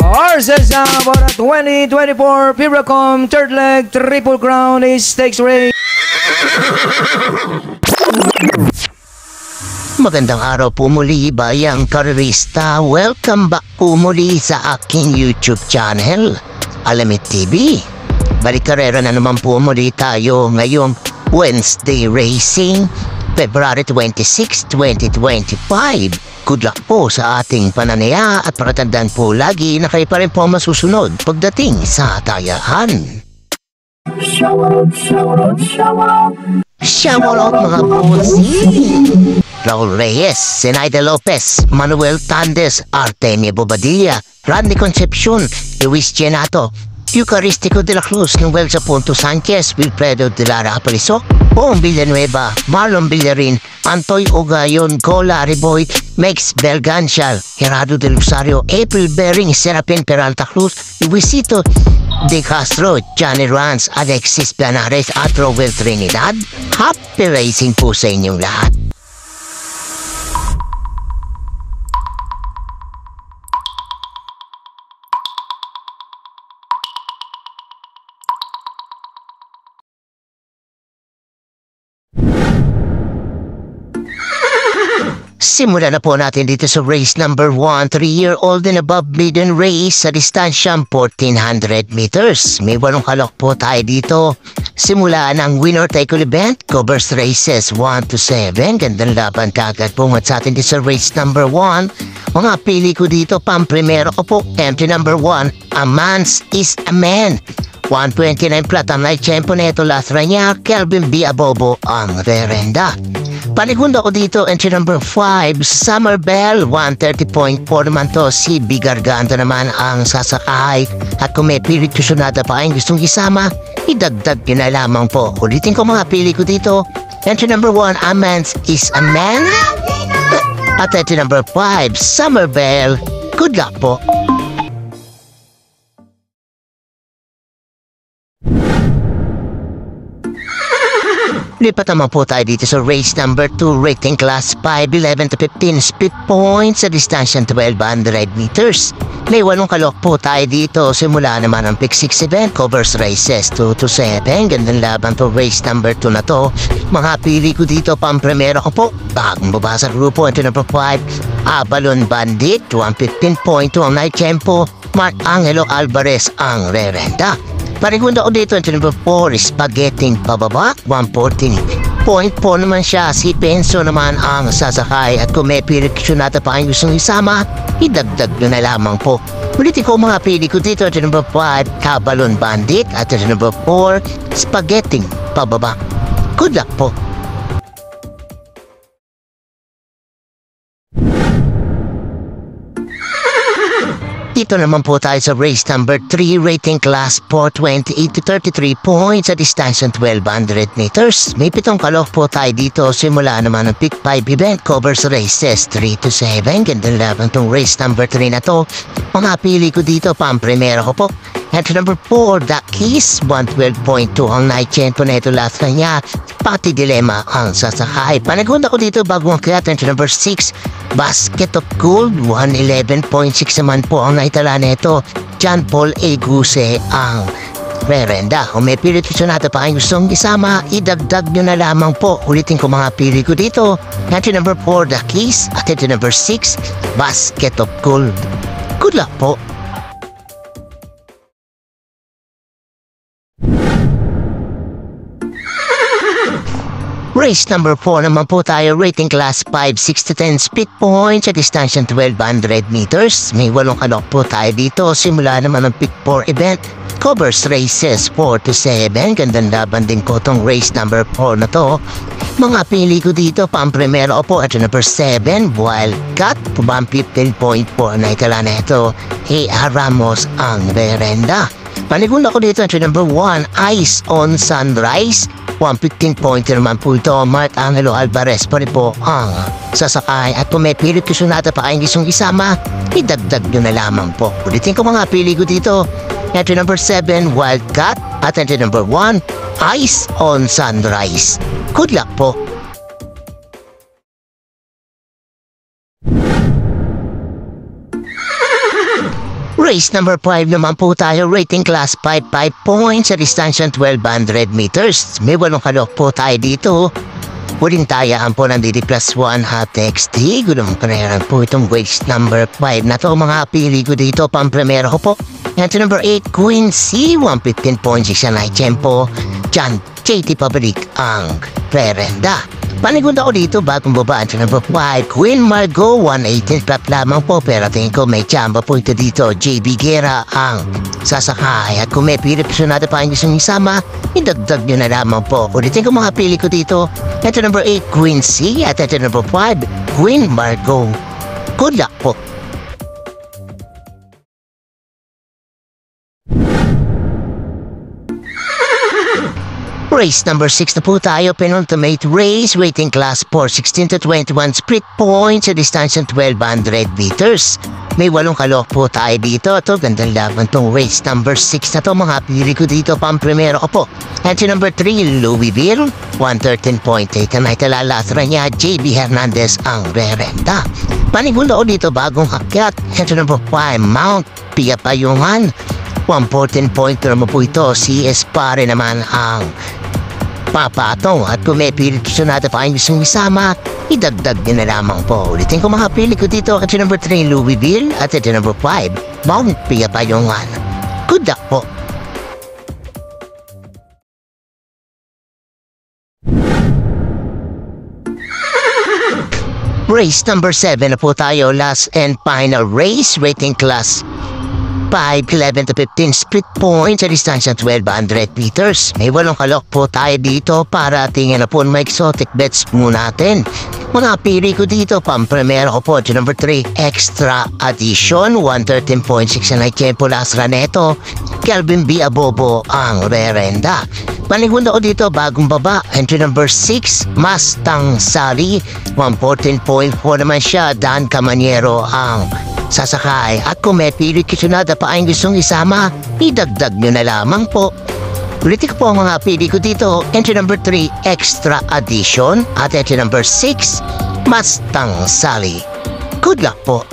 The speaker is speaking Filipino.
Horses for the 2024 Piracom third leg triple crown stakes race. Magandang araw po muli, bayang karerista. Welcome back po muli sa aking YouTube channel, Alamit TV. Balik karera na naman po muli tayo ngayong Wednesday Racing, February 26, 2025. Good luck po sa ating pananaya at paratandaan po lagi na kayo pa rin po masusunod pagdating sa tayahan. Shoutout mga bossy! Raul Reyes, Zenaida Lopez, Manuel Tandes, Artemio Bobadilla, Randy Concepcion, Luis Genato, Eucaristico de la Cruz, Noel Zapunto Sanchez, Wilfredo de Lara Apariso, Boom Villanueva, Marlon Villarin, Antoy Ogayon, Gola Riboy, Mex Belganchal, Gerardo de Lusario, April Bering, Serapin Peralta Cruz, Luisito De Castro, Johnny Rans, Alexis Planares at Rowell Trinidad. Happy racing po sa inyong lahat. Simulan na po natin dito sa race number 1, 3-year-old and above maiden race sa distansyang 1400 meters. May 8 kalok po tayo dito. Simulaan ang winner take all event, covers races 1 to 7. Gandang laban kagad po sa atin dito sa race number 1. Mga pili ko dito, pang-primero ko po, entry number 1, A Man's is a Man. 129 flat ang night tempo neto last niya, Kelvin B. Abobo ang verenda. Panigunda ko dito, entry number 5, Summer Bell, 130.4 naman to, si Bigarganta naman ang sasakay. At kung may pilit kusunada pa ang gustong isama, idagdag yun na lamang po. Ulitin ko mga pili ko dito, entry number 1, A Man's is a Man. At entry number 5, Summer Bell. Good luck po. Lipat naman po tayo dito sa race number 2, rating class 5, 11 to 15, split points sa distansyang 1200 meters. May 8 kalok po tayo dito. Simula naman ang pick 6 event, covers races 2 to 7. Gandang laban to race number 2 na to. Mga pili ko dito, pang-primero ko po, bagong baba sa grupo, ito number 5, Abalon Bandit, 115.2 ang night tempo, Mark Angelo Alvarez ang rerenda. Parigunda ko dito, ito number 4, Spaghetti Pababa, 114.4 naman siya. Si Penso naman ang sasakay at kung may pilit kusunata pa ang gustong isama, idagdag nyo na lamang po. Ulitin ko mga pili ko dito, ito number 5, Abalon Bandit at ito number 4, Spaghetti Pababa. Good luck po. Dito naman po tayo sa race number 3, rating class 4, 28 to 33 points sa distansyang 1200 meters. May 7 kalok po tayo dito. Simula naman ang pick 5 event, covers races 3 to 7. Gandang laban tong race number 3 na to. Mga pili ko dito, pang-primero ko po. Entry number 4, The Keys, 112.2 ang night tempo na ito last niya. Pati Dilema ang sasakay. Panagunda ko dito bago ang kaya, entry number 6, Basket of Gold, 111.6 naman po ang naitala nito. John Paul A. Guse ang rerenda. Kung may pilit kusunata pa ang gustong isama, idagdag nyo na lamang po. Ulitin ko mga pili ko dito. Entry number 4, The Keys, at entry number 6, Basket of Gold. Good luck po. Race number 4 naman po tayo, rating class 5, 6 to 10 split points sa distansyang 1200 meters. May 8 kalok po tayo dito. Simula naman ang pick 4 event, covers races 4 to 7. Gandang laban din po tong race number 4 na to. Mga pili ko dito, pang-primero po at number 7, Wildcat, 115.4 na itala na ito. A.R. Ramos ang verenda. Panigunda ko dito, entry number 1, Ice on Sunrise, 115.0 naman po ito. Mark Angelo Alvarez pa rin po ang sasakay. At kung may pilit kusunata pa kayong gustong isama, idagdag nyo na lamang po. Ulitin ko mga pili ko dito. Entry number 7, Wildcat. At entry number 1, Ice on Sunrise. Good luck po. Race number 5 naman po tayo, rating class 5 points sa distansyang 1200 meters. May 8 kalok po tayo dito. Huling tayaan po ng DD plus 1 hot XT. Gulong pareran po itong race number 5 na to. Mga pili ko dito, pang-primero ko po. Ito number 8, Queen C, 115 points, isa na tempo. John JT Pabrik ang prerenda. Panigod ako dito bagong babaan sa number 5, Queen Margot, 118 flat lamang po. Pero tingin ko may chamba po ito dito. JB Guerra ang sasakay. At kung may pili-personada pa ang gusto nyo isama, idagdag nyo na lamang po. Ulitin ko mga pili ko dito. Ito number 8, Queen C. At ito number 5, Queen Margot. Good luck po. Race number 6 na po tayo, penultimate race, rating class 4, 16 to 21 split points sa distansyang 1200 meters. May 8 kalok po tayo dito. Ito, gandang laban tong race number 6 na to. Mga pili ko dito, pang-primero ko po. Entry number 3, Louisville, 113.8. Ang naitalalatra niya, JB Hernandez ang rerenda. Panigulo ko dito, bagong hakyat. Entry number 5, Mount Piapayungan, 114.0 mo po ito. CS pare naman ang papatong. At kung may pilit natin pa ang gustong isama, idagdag nyo na lamang po. Ulitin ko mga pili ko dito. Ito number 3, Louisville. At ito number 5, Mount Piapayungan. Good luck po. Race number 7 na po tayo. Last and final race. Rating class 5, 11 to 15 split points sa distansya 1200 meters. May 8 kalok po tayo dito para tingin na po may exotic bets muna natin. Mga pili ko dito, pang-primero ko po. Number 3, Extra Addition, 113.6 na tempo last raneto. Kelvin B. Abobo ang rerenda. Panigundo ko dito, bagong baba. Entry number 6, Mustang Sally, 114.4 naman siya. Dan Camaniero ang sasakay. At kung may pili kisunada pa ang gustong isama, idagdag nyo na lamang po. Ulitin ko po ang mga pili ko dito. Entry number 3, Extra Addition. At entry number 6, Mustang Sally. Good luck po.